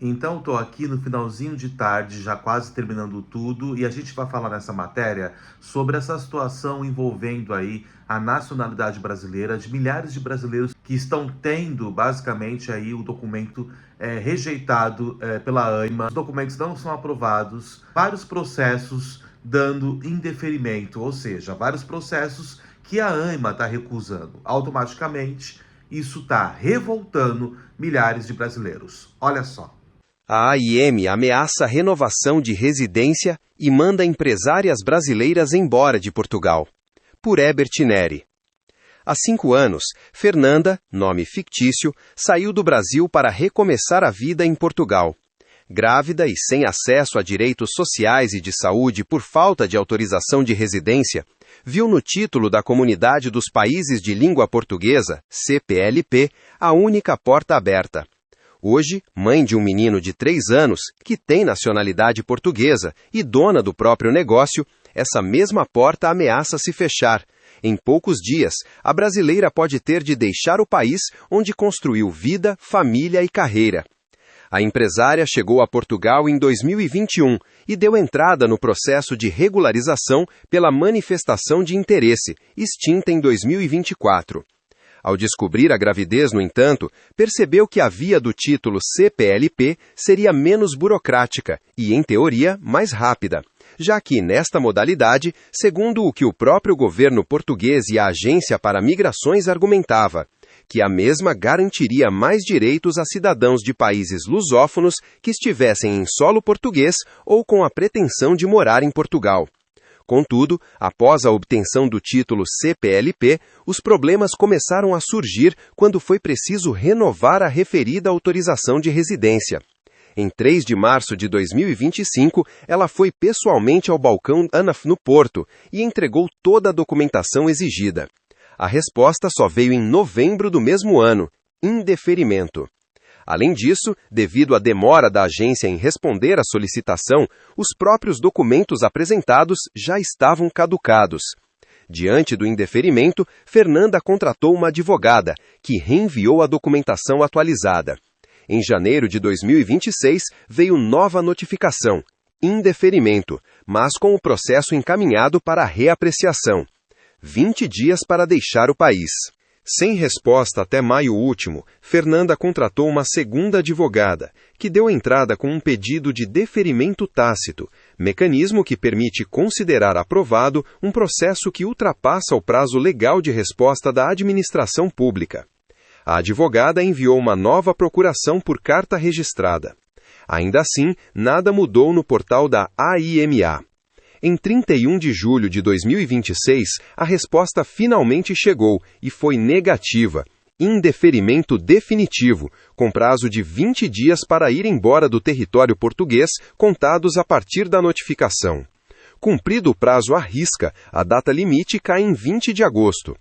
Então, estou aqui no finalzinho de tarde, já quase terminando tudo, e a gente vai falar nessa matéria sobre essa situação envolvendo aí a nacionalidade brasileira de milhares de brasileiros que estão tendo basicamente aí o documento rejeitado pela AIMA. Os documentos não são aprovados, vários processos dando indeferimento, ou seja, vários processos que a AIMA está recusando. Automaticamente, isso está revoltando milhares de brasileiros. Olha só. A AIM ameaça renovação de residência e manda empresárias brasileiras embora de Portugal. Por Herbert Neri. Há 5 anos, Fernanda, nome fictício, saiu do Brasil para recomeçar a vida em Portugal. Grávida e sem acesso a direitos sociais e de saúde por falta de autorização de residência, viu no título da Comunidade dos Países de Língua Portuguesa, CPLP, a única porta aberta. Hoje, mãe de um menino de 3 anos, que tem nacionalidade portuguesa e dona do próprio negócio, essa mesma porta ameaça se fechar. Em poucos dias, a brasileira pode ter de deixar o país onde construiu vida, família e carreira. A empresária chegou a Portugal em 2021 e deu entrada no processo de regularização pela manifestação de interesse, extinta em 2024. Ao descobrir a gravidez, no entanto, percebeu que a via do título CPLP seria menos burocrática e, em teoria, mais rápida, já que, nesta modalidade, segundo o que o próprio governo português e a Agência para Migrações argumentava, que a mesma garantiria mais direitos a cidadãos de países lusófonos que estivessem em solo português ou com a pretensão de morar em Portugal. Contudo, após a obtenção do título CPLP, os problemas começaram a surgir quando foi preciso renovar a referida autorização de residência. Em 3 de março de 2025, ela foi pessoalmente ao balcão ANAF no Porto e entregou toda a documentação exigida. A resposta só veio em novembro do mesmo ano, indeferimento. Além disso, devido à demora da agência em responder à solicitação, os próprios documentos apresentados já estavam caducados. Diante do indeferimento, Fernanda contratou uma advogada, que reenviou a documentação atualizada. Em janeiro de 2026, veio nova notificação, indeferimento, mas com o processo encaminhado para reapreciação. 20 dias para deixar o país. Sem resposta até maio último, Fernanda contratou uma segunda advogada, que deu entrada com um pedido de deferimento tácito, mecanismo que permite considerar aprovado um processo que ultrapassa o prazo legal de resposta da administração pública. A advogada enviou uma nova procuração por carta registrada. Ainda assim, nada mudou no portal da AIMA. Em 31 de julho de 2026, a resposta finalmente chegou e foi negativa, indeferimento definitivo, com prazo de 20 dias para ir embora do território português, contados a partir da notificação. Cumprido o prazo à risca, a data limite cai em 20 de agosto.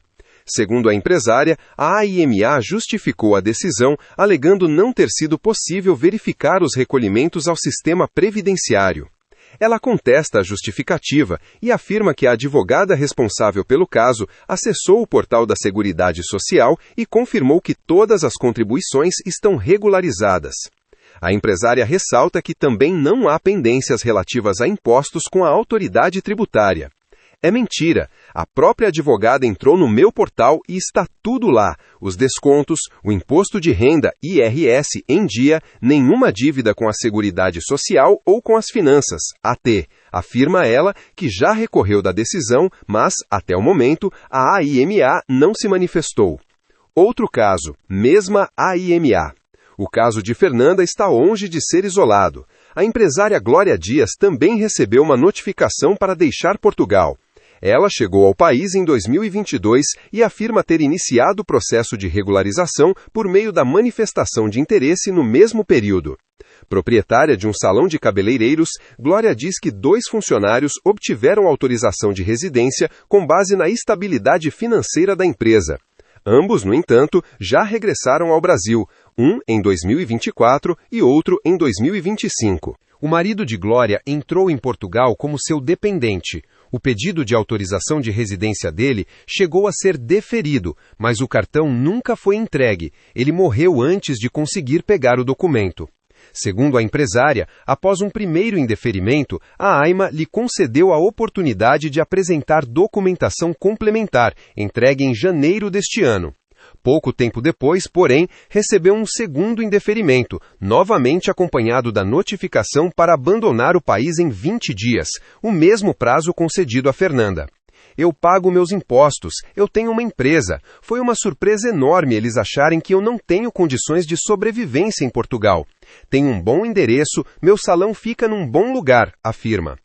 Segundo a empresária, a AIMA justificou a decisão, alegando não ter sido possível verificar os recolhimentos ao sistema previdenciário. Ela contesta a justificativa e afirma que a advogada responsável pelo caso acessou o portal da Seguridade Social e confirmou que todas as contribuições estão regularizadas. A empresária ressalta que também não há pendências relativas a impostos com a autoridade tributária. É mentira. A própria advogada entrou no meu portal e está tudo lá. Os descontos, o imposto de renda, IRS, em dia, nenhuma dívida com a Seguridade Social ou com as finanças, AT. Afirma ela que já recorreu da decisão, mas, até o momento, a AIMA não se manifestou. Outro caso, mesma AIMA. O caso de Fernanda está longe de ser isolado. A empresária Glória Dias também recebeu uma notificação para deixar Portugal. Ela chegou ao país em 2022 e afirma ter iniciado o processo de regularização por meio da manifestação de interesse no mesmo período. Proprietária de um salão de cabeleireiros, Glória diz que 2 funcionários obtiveram autorização de residência com base na estabilidade financeira da empresa. Ambos, no entanto, já regressaram ao Brasil, um em 2024 e outro em 2025. O marido de Glória entrou em Portugal como seu dependente. O pedido de autorização de residência dele chegou a ser deferido, mas o cartão nunca foi entregue. Ele morreu antes de conseguir pegar o documento. Segundo a empresária, após um primeiro indeferimento, a AIMA lhe concedeu a oportunidade de apresentar documentação complementar, entregue em janeiro deste ano. Pouco tempo depois, porém, recebeu um segundo indeferimento, novamente acompanhado da notificação para abandonar o país em 20 dias, o mesmo prazo concedido a Fernanda. Eu pago meus impostos, eu tenho uma empresa. Foi uma surpresa enorme eles acharem que eu não tenho condições de sobrevivência em Portugal. Tenho um bom endereço, meu salão fica num bom lugar, afirma.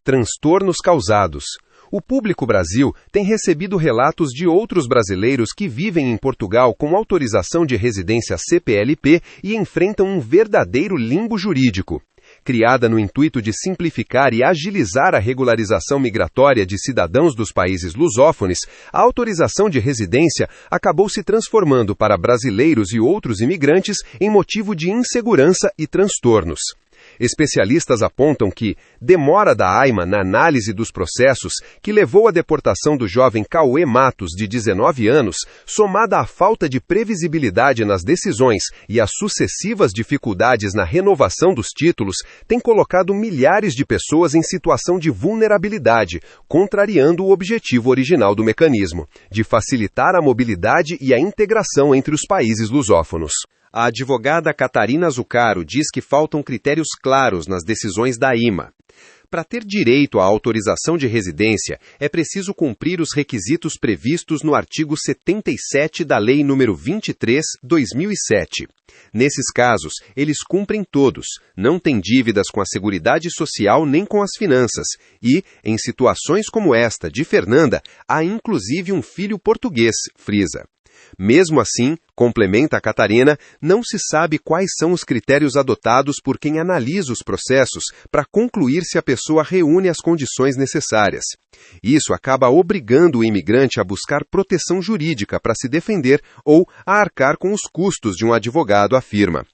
Transtornos causados. O Público Brasil tem recebido relatos de outros brasileiros que vivem em Portugal com autorização de residência CPLP e enfrentam um verdadeiro limbo jurídico. Criada no intuito de simplificar e agilizar a regularização migratória de cidadãos dos países lusófonos, a autorização de residência acabou se transformando para brasileiros e outros imigrantes em motivo de insegurança e transtornos. Especialistas apontam que demora da AIMA na análise dos processos, que levou à deportação do jovem Cauê Matos, de 19 anos, somada à falta de previsibilidade nas decisões e às sucessivas dificuldades na renovação dos títulos, tem colocado milhares de pessoas em situação de vulnerabilidade, contrariando o objetivo original do mecanismo, de facilitar a mobilidade e a integração entre os países lusófonos. A advogada Catarina Zuccaro diz que faltam critérios claros nas decisões da AIMA. Para ter direito à autorização de residência, é preciso cumprir os requisitos previstos no artigo 77 da Lei nº 23/2007. Nesses casos, eles cumprem todos, não têm dívidas com a Seguridade Social nem com as finanças e, em situações como esta de Fernanda, há inclusive um filho português, frisa. Mesmo assim, complementa a Catarina, não se sabe quais são os critérios adotados por quem analisa os processos para concluir se a pessoa reúne as condições necessárias. Isso acaba obrigando o imigrante a buscar proteção jurídica para se defender ou a arcar com os custos de um advogado, afirma.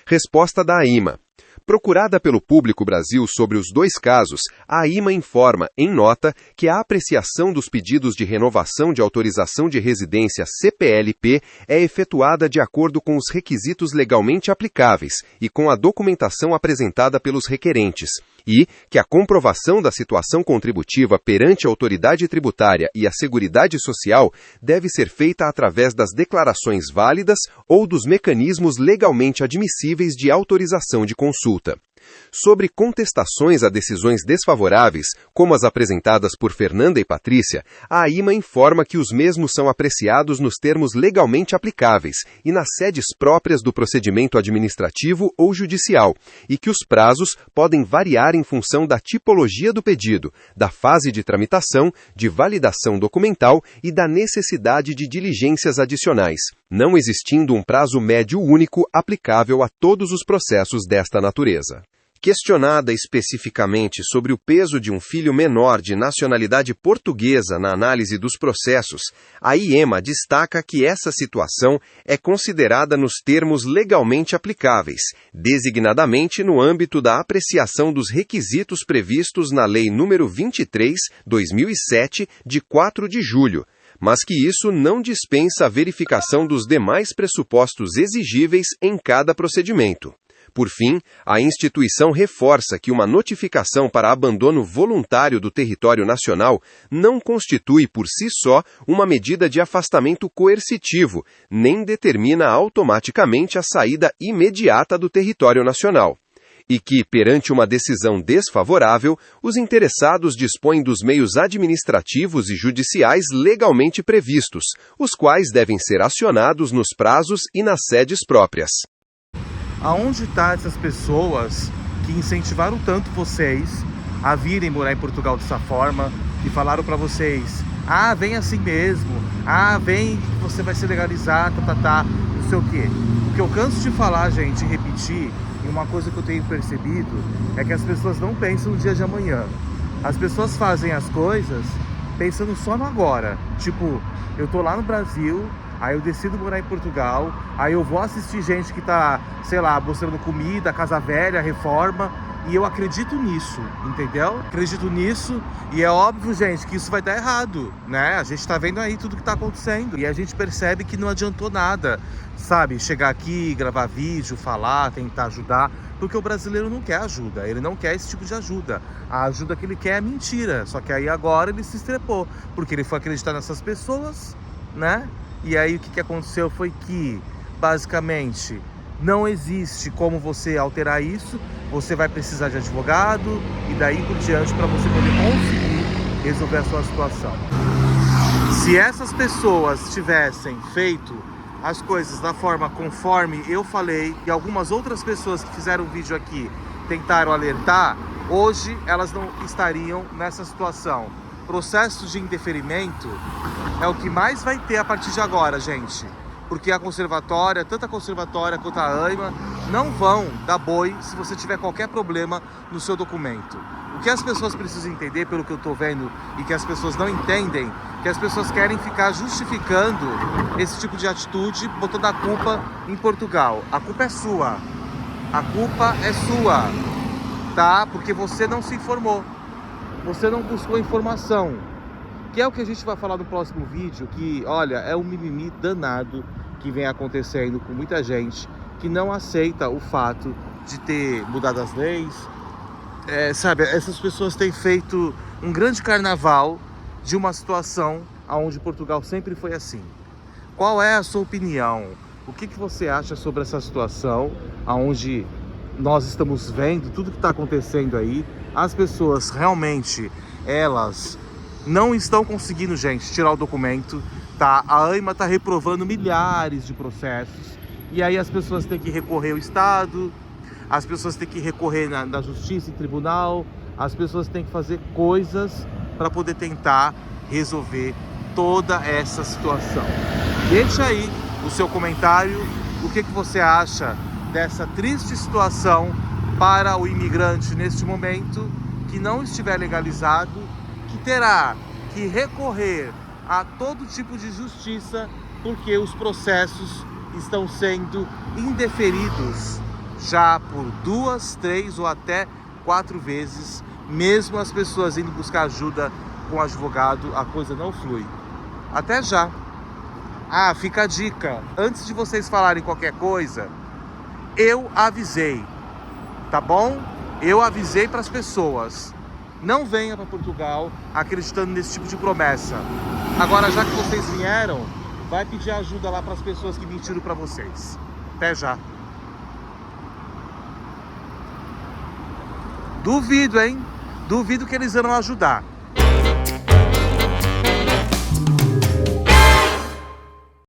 Resposta da AIMA. Procurada pelo Público Brasil sobre os dois casos, a AIMA informa, em nota, que a apreciação dos pedidos de renovação de autorização de residência CPLP é efetuada de acordo com os requisitos legalmente aplicáveis e com a documentação apresentada pelos requerentes, e que a comprovação da situação contributiva perante a autoridade tributária e a Seguridade Social deve ser feita através das declarações válidas ou dos mecanismos legalmente admissíveis de autorização de consulta. Sobre contestações a decisões desfavoráveis, como as apresentadas por Fernanda e Patrícia, a AIMA informa que os mesmos são apreciados nos termos legalmente aplicáveis e nas sedes próprias do procedimento administrativo ou judicial, e que os prazos podem variar em função da tipologia do pedido, da fase de tramitação, de validação documental e da necessidade de diligências adicionais, não existindo um prazo médio único aplicável a todos os processos desta natureza. Questionada especificamente sobre o peso de um filho menor de nacionalidade portuguesa na análise dos processos, a IEMA destaca que essa situação é considerada nos termos legalmente aplicáveis, designadamente no âmbito da apreciação dos requisitos previstos na Lei nº 23/2007, de 4 de julho, mas que isso não dispensa a verificação dos demais pressupostos exigíveis em cada procedimento. Por fim, a instituição reforça que uma notificação para abandono voluntário do território nacional não constitui por si só uma medida de afastamento coercitivo, nem determina automaticamente a saída imediata do território nacional. E que, perante uma decisão desfavorável, os interessados dispõem dos meios administrativos e judiciais legalmente previstos, os quais devem ser acionados nos prazos e nas sedes próprias. Aonde estão essas pessoas que incentivaram tanto vocês a virem morar em Portugal dessa forma, que falaram para vocês, vem assim mesmo, vem que você vai se legalizar, não sei o quê. O que eu canso de falar, gente, e repetir, e uma coisa que eu tenho percebido, é que as pessoas não pensam no dia de amanhã. As pessoas fazem as coisas pensando só no agora. Tipo, eu tô lá no Brasil, aí eu decido morar em Portugal, aí eu vou assistir gente que tá, sei lá, mostrando comida, casa velha, reforma, e eu acredito nisso, entendeu? Acredito nisso, e é óbvio, gente, que isso vai dar errado, né? A gente tá vendo aí tudo que tá acontecendo, e a gente percebe que não adiantou nada, sabe? Chegar aqui, gravar vídeo, falar, tentar ajudar, porque o brasileiro não quer ajuda, ele não quer esse tipo de ajuda. A ajuda que ele quer é mentira, só que aí agora ele se estrepou, porque ele foi acreditar nessas pessoas, né? E aí o que aconteceu foi que, basicamente, não existe como você alterar isso, você vai precisar de advogado e daí por diante para você poder conseguir resolver a sua situação. Se essas pessoas tivessem feito as coisas da forma conforme eu falei e algumas outras pessoas que fizeram vídeo aqui tentaram alertar, hoje elas não estariam nessa situação. Processo de indeferimento é o que mais vai ter a partir de agora, gente. Porque a conservatória, tanto a conservatória quanto a AIMA, não vão dar boi se você tiver qualquer problema no seu documento. O que as pessoas precisam entender, pelo que eu tô vendo, e que as pessoas não entendem, que as pessoas querem ficar justificando esse tipo de atitude, botando a culpa em Portugal. A culpa é sua. A culpa é sua, tá? Porque você não se informou. Você não buscou informação. Que é o que a gente vai falar no próximo vídeo, que, olha, é um mimimi danado que vem acontecendo com muita gente que não aceita o fato de ter mudado as leis. Sabe, essas pessoas têm feito um grande carnaval de uma situação onde Portugal sempre foi assim. Qual é a sua opinião? O que você acha sobre essa situação onde nós estamos vendo tudo que está acontecendo aí? As pessoas realmente, elas não estão conseguindo, gente, tirar o documento, tá? A AIMA tá reprovando milhares de processos. E aí as pessoas têm que recorrer ao Estado, as pessoas têm que recorrer na justiça, em tribunal, as pessoas têm que fazer coisas para poder tentar resolver toda essa situação. Deixa aí o seu comentário, o que você acha dessa triste situação para o imigrante neste momento, que não estiver legalizado, que terá que recorrer a todo tipo de justiça, porque os processos estão sendo indeferidos já por 2, 3 ou até 4 vezes. Mesmo as pessoas indo buscar ajuda com advogado, a coisa não flui. Até já. Ah, fica a dica, antes de vocês falarem qualquer coisa, eu avisei, tá bom? Eu avisei para as pessoas. Não venha para Portugal acreditando nesse tipo de promessa. Agora, já que vocês vieram, vai pedir ajuda lá para as pessoas que mentiram para vocês. Até já. Duvido, hein? Duvido que eles irão ajudar.